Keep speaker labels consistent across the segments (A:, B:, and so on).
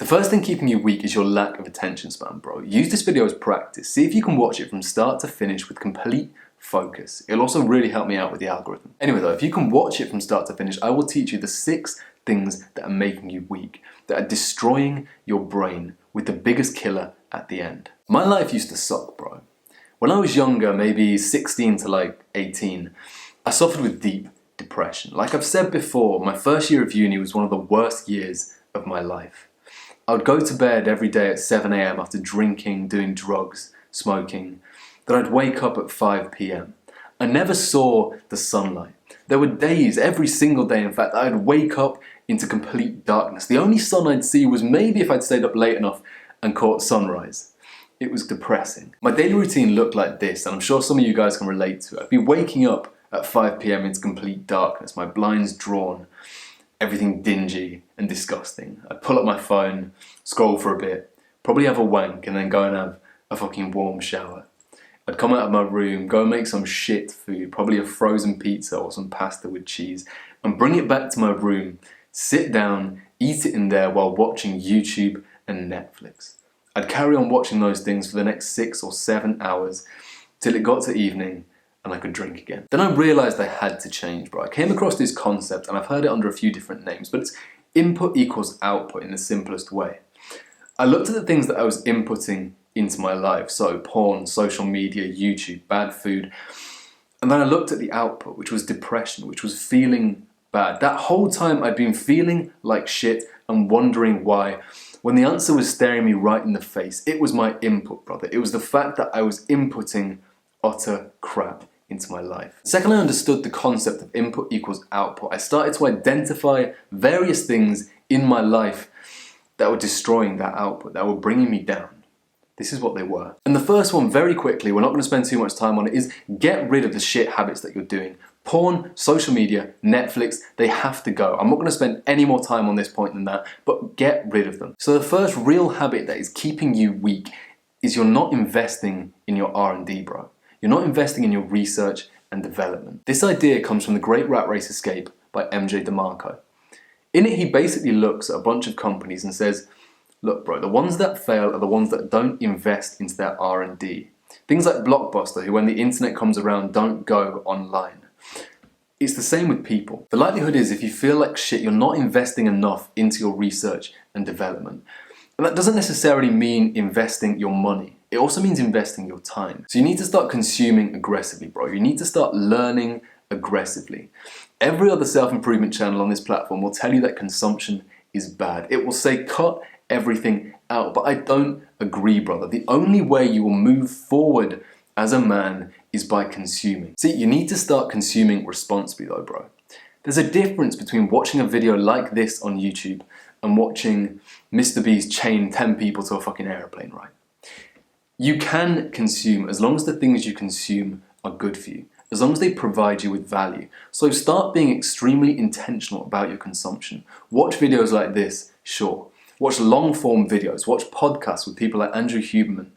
A: The first thing keeping you weak is your lack of attention span, bro. Use this video as practice. See if you can watch it from start to finish with complete focus. It'll also really help me out with the algorithm. Anyway though, if you can watch it from start to finish, I will teach you the 6 things that are making you weak, that are destroying your brain, with the biggest killer at the end. My life used to suck, bro. When I was younger, maybe 16 to like 18, I suffered with deep depression. Like I've said before, my first year of uni was one of the worst years of my life. I would go to bed every day at 7 AM after drinking, doing drugs, smoking. Then I'd wake up at 5 PM. I never saw the sunlight. There were days, every single day in fact, I'd wake up into complete darkness. The only sun I'd see was maybe if I'd stayed up late enough and caught sunrise. It was depressing. My daily routine looked like this, and I'm sure some of you guys can relate to it. I'd be waking up at 5 PM into complete darkness, my blinds drawn, everything dingy and disgusting. I'd pull up my phone, scroll for a bit, probably have a wank, and then go and have a fucking warm shower. I'd come out of my room, go and make some shit food, probably a frozen pizza or some pasta with cheese, and bring it back to my room, sit down, eat it in there while watching YouTube and Netflix. I'd carry on watching those things for the next 6 or 7 hours till it got to evening and I could drink again. Then I realised I had to change, bro. I came across this concept and I've heard it under a few different names, but it's input equals output in the simplest way. I looked at the things that I was inputting into my life, so porn, social media, YouTube, bad food, and then I looked at the output, which was depression, which was feeling bad. That whole time I'd been feeling like shit and wondering why, when the answer was staring me right in the face. It was my input, brother. It was the fact that I was inputting utter crap into my life. The second I understood the concept of input equals output, I started to identify various things in my life that were destroying that output, that were bringing me down. This is what they were. And the first one, very quickly, we're not going to spend too much time on it, is get rid of the shit habits that you're doing. Porn, social media, Netflix, they have to go. I'm not going to spend any more time on this point than that, but get rid of them. So the first real habit that is keeping you weak is you're not investing in your R&D, bro. You're not investing in your research and development. This idea comes from The Great Rat Race Escape by MJ DeMarco. In it, he basically looks at a bunch of companies and says, look, bro, the ones that fail are the ones that don't invest into their R&D. Things like Blockbuster, who when the internet comes around don't go online. It's the same with people. The likelihood is if you feel like shit, you're not investing enough into your research and development. And that doesn't necessarily mean investing your money. It also means investing your time. So you need to start consuming aggressively, bro. You need to start learning aggressively. Every other self-improvement channel on this platform will tell you that consumption is bad. It will say cut everything out, but I don't agree, brother. The only way you will move forward as a man is by consuming. See, you need to start consuming responsibly though, bro. There's a difference between watching a video like this on YouTube and watching Mr. Beast chain 10 people to a fucking aeroplane, right? You can consume as long as the things you consume are good for you, as long as they provide you with value. So start being extremely intentional about your consumption. Watch videos like this, sure. Watch long form videos, watch podcasts with people like Andrew Huberman.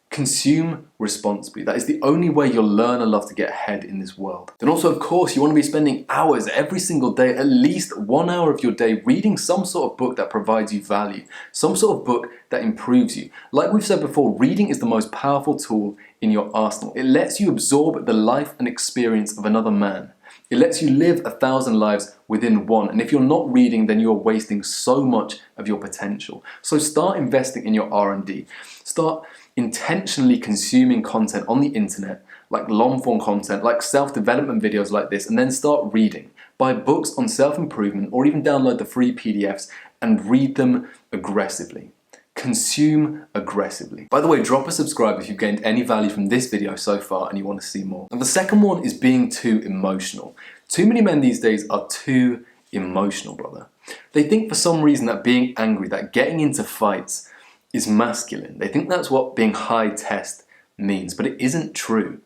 A: Consume responsibly. That is the only way you'll learn and love to get ahead in this world. Then also, of course, you want to be spending hours every single day, at least 1 hour of your day, reading some sort of book that provides you value, some sort of book that improves you. Like we've said before, reading is the most powerful tool in your arsenal. It lets you absorb the life and experience of another man. It lets you live 1,000 lives within one. And if you're not reading, then you're wasting so much of your potential. So start investing in your R&D. Start intentionally consuming content on the internet, like long-form content, like self-development videos like this, and then start reading. Buy books on self-improvement or even download the free PDFs and read them aggressively. Consume aggressively. By the way, drop a subscribe if you've gained any value from this video so far and you want to see more. And the second one is being too emotional. Too many men these days are too emotional, brother. They think for some reason that being angry, that getting into fights is masculine. They think that's what being high test means, but it isn't true.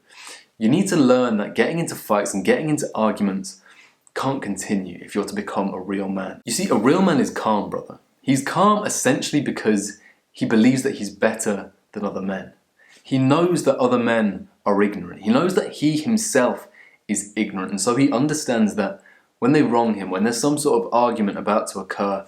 A: You need to learn that getting into fights and getting into arguments can't continue if you're to become a real man. You see, a real man is calm, brother. He's calm essentially because he believes that he's better than other men. He knows that other men are ignorant. He knows that he himself is ignorant, and so he understands that when they wrong him, when there's some sort of argument about to occur,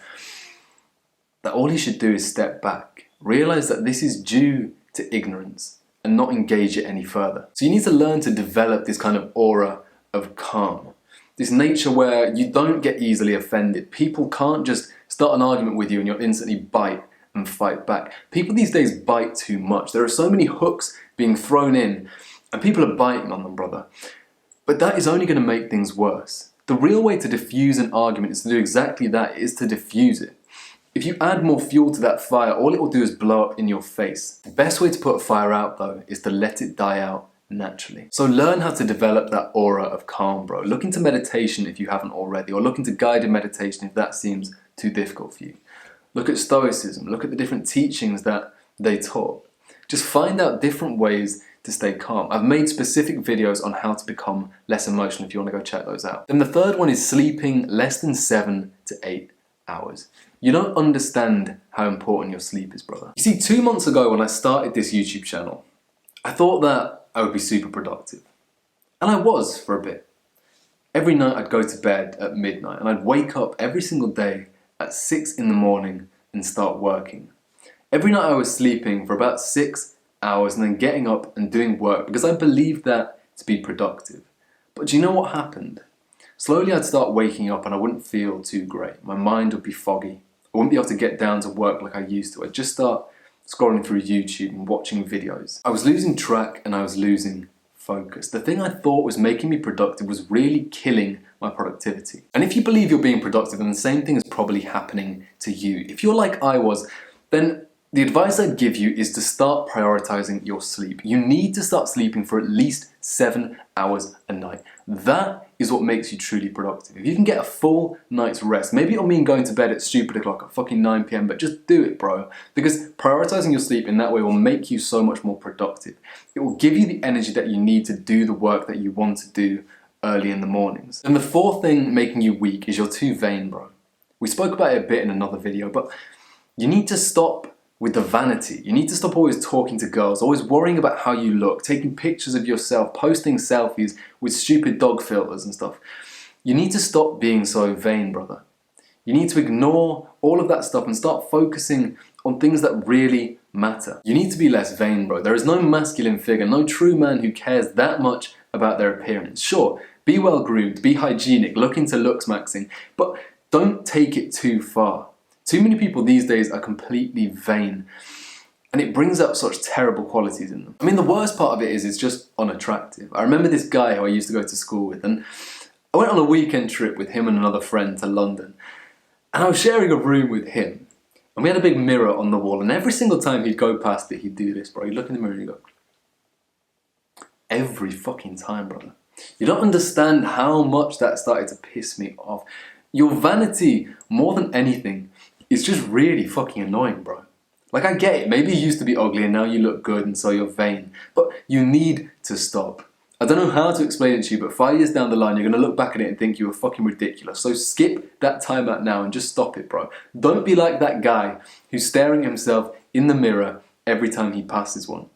A: that all he should do is step back, realize that this is due to ignorance, and not engage it any further. So you need to learn to develop this kind of aura of calm, this nature where you don't get easily offended. People can't just start an argument with you and you'll instantly bite and fight back. People these days bite too much. There are so many hooks being thrown in and people are biting on them, brother. But that is only going to make things worse. The real way to diffuse an argument is to do exactly that, is to diffuse it. If you add more fuel to that fire, all it will do is blow up in your face. The best way to put a fire out, though, is to let it die out naturally. So learn how to develop that aura of calm, bro. Look into meditation if you haven't already, or look into guided meditation if that seems too difficult for you. Look at Stoicism, look at the different teachings that they taught. Just find out different ways to stay calm. I've made specific videos on how to become less emotional if you want to go check those out. Then the third one is sleeping less than 7 to 8 hours. You don't understand how important your sleep is, brother. You see, 2 months ago when I started this YouTube channel, I thought that I would be super productive. And I was for a bit. Every night I'd go to bed at midnight and I'd wake up every single day at 6 in the morning and start working. Every night I was sleeping for about 6 hours and then getting up and doing work because I believed that to be productive. But do you know what happened? Slowly I'd start waking up and I wouldn't feel too great. My mind would be foggy. I wouldn't be able to get down to work like I used to. I'd just start scrolling through YouTube and watching videos. I was losing track and I was losing focus. The thing I thought was making me productive was really killing my productivity. And if you believe you're being productive, then the same thing is probably happening to you. If you're like I was, then the advice I'd give you is to start prioritizing your sleep. You need to start sleeping for at least 7 hours a night. That is what makes you truly productive. If you can get a full night's rest, maybe it'll mean going to bed at stupid o'clock at fucking 9 p.m, but just do it, bro. Because prioritizing your sleep in that way will make you so much more productive. It will give you the energy that you need to do the work that you want to do early in the mornings. And the fourth thing making you weak is you're too vain, bro. We spoke about it a bit in another video, but you need to stop with the vanity. You need to stop always talking to girls, always worrying about how you look, taking pictures of yourself, posting selfies with stupid dog filters and stuff. You need to stop being so vain, brother. You need to ignore all of that stuff and start focusing on things that really matter. You need to be less vain, bro. There is no masculine figure, no true man who cares that much about their appearance. Sure, be well groomed, be hygienic, look into looks maxing, but don't take it too far. Too many people these days are completely vain and it brings up such terrible qualities in them. I mean, the worst part of it is it's just unattractive. I remember this guy who I used to go to school with and I went on a weekend trip with him and another friend to London and I was sharing a room with him and we had a big mirror on the wall and every single time he'd go past it, he'd do this, bro. He'd look in the mirror and he'd go, every fucking time, brother. You don't understand how much that started to piss me off. Your vanity, more than anything, is just really fucking annoying, bro. Like, I get it, maybe you used to be ugly and now you look good and so you're vain, but you need to stop. I don't know how to explain it to you, but 5 years down the line, you're gonna look back at it and think you were fucking ridiculous. So skip that time out now and just stop it, bro. Don't be like that guy who's staring at himself in the mirror every time he passes one.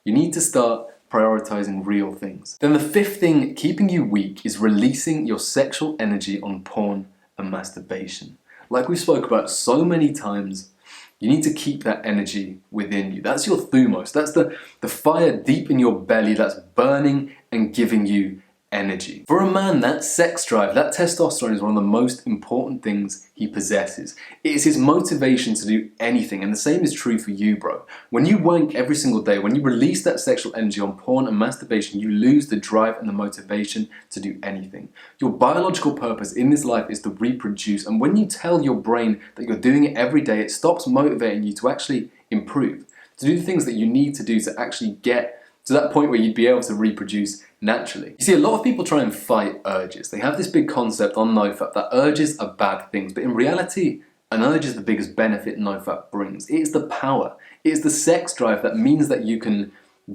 A: You need to start prioritizing real things. Then the fifth thing keeping you weak is releasing your sexual energy on porn and masturbation. Like we spoke about so many times, you need to keep that energy within you. That's your thumos. That's the fire deep in your belly that's burning and giving you energy. For a man, that sex drive, that testosterone is one of the most important things he possesses. It is his motivation to do anything, and the same is true for you, bro. When you wank every single day, when you release that sexual energy on porn and masturbation, you lose the drive and the motivation to do anything. Your biological purpose in this life is to reproduce, and when you tell your brain that you're doing it every day, it stops motivating you to actually improve, to do the things that you need to do to actually get to that point where you'd be able to reproduce naturally. You see, a lot of people try and fight urges. They have this big concept on NoFap that urges are bad things, but in reality, an urge is the biggest benefit NoFap brings. It is the power. It is the sex drive that means that you can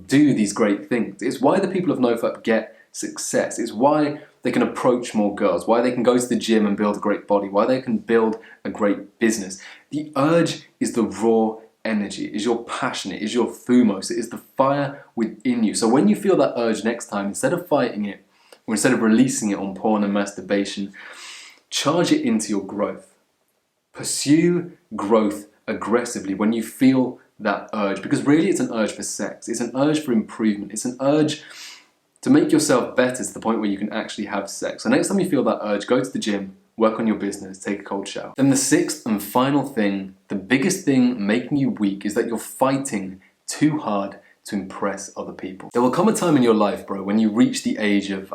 A: do these great things. It's why the people of NoFap get success. It's why they can approach more girls, why they can go to the gym and build a great body, why they can build a great business. The urge is the raw energy, it is your passion, it is your thumos, it is the fire within you. So when you feel that urge next time, instead of fighting it, or instead of releasing it on porn and masturbation, charge it into your growth. Pursue growth aggressively when you feel that urge, because really it's an urge for sex. It's an urge for improvement. It's an urge to make yourself better to the point where you can actually have sex. So next time you feel that urge, go to the gym, work on your business, take a cold shower. Then the sixth and final thing, the biggest thing making you weak, is that you're fighting too hard to impress other people. There will come a time in your life, bro, when you reach the age of,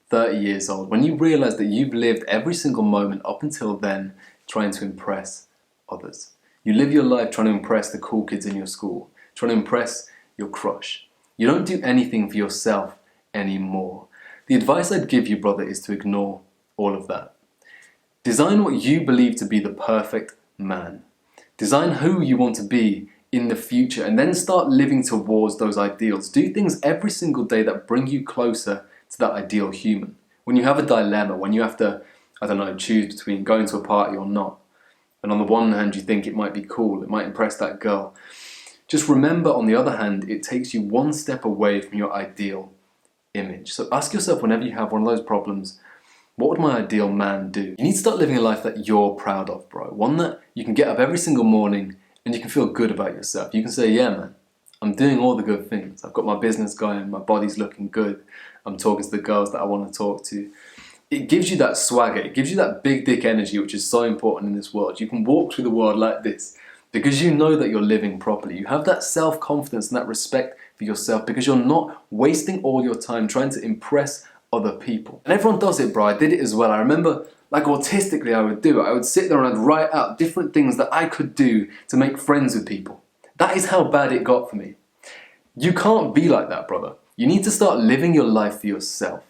A: 30 years old, when you realize that you've lived every single moment up until then trying to impress others. You live your life trying to impress the cool kids in your school, trying to impress your crush. You don't do anything for yourself anymore. The advice I'd give you, brother, is to ignore all of that. Design what you believe to be the perfect man. Design who you want to be in the future, and then start living towards those ideals. Do things every single day that bring you closer to that ideal human. When you have a dilemma, when you have to, choose between going to a party or not, and on the one hand you think it might be cool, it might impress that girl, just remember on the other hand, it takes you one step away from your ideal image. So ask yourself, whenever you have one of those problems, what would my ideal man do? You need to start living a life that you're proud of, bro. One that you can get up every single morning and you can feel good about yourself. You can say, yeah, man, I'm doing all the good things. I've got my business going, my body's looking good. I'm talking to the girls that I want to talk to. It gives you that swagger. It gives you that big dick energy, which is so important in this world. You can walk through the world like this because you know that you're living properly. You have that self-confidence and that respect for yourself because you're not wasting all your time trying to impress other people. And everyone does it, bro. I did it as well. I remember, like, autistically I would do it. I would sit there and I'd write out different things that I could do to make friends with people. That is how bad it got for me. You can't be like that, brother. You need to start living your life for yourself.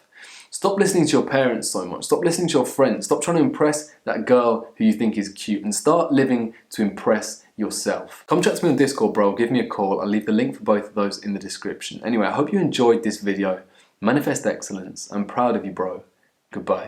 A: Stop listening to your parents so much. Stop listening to your friends. Stop trying to impress that girl who you think is cute and start living to impress yourself. Come chat to me on Discord, bro. Give me a call. I'll leave the link for both of those in the description. Anyway, I hope you enjoyed this video. Manifest excellence. I'm proud of you, bro. Goodbye.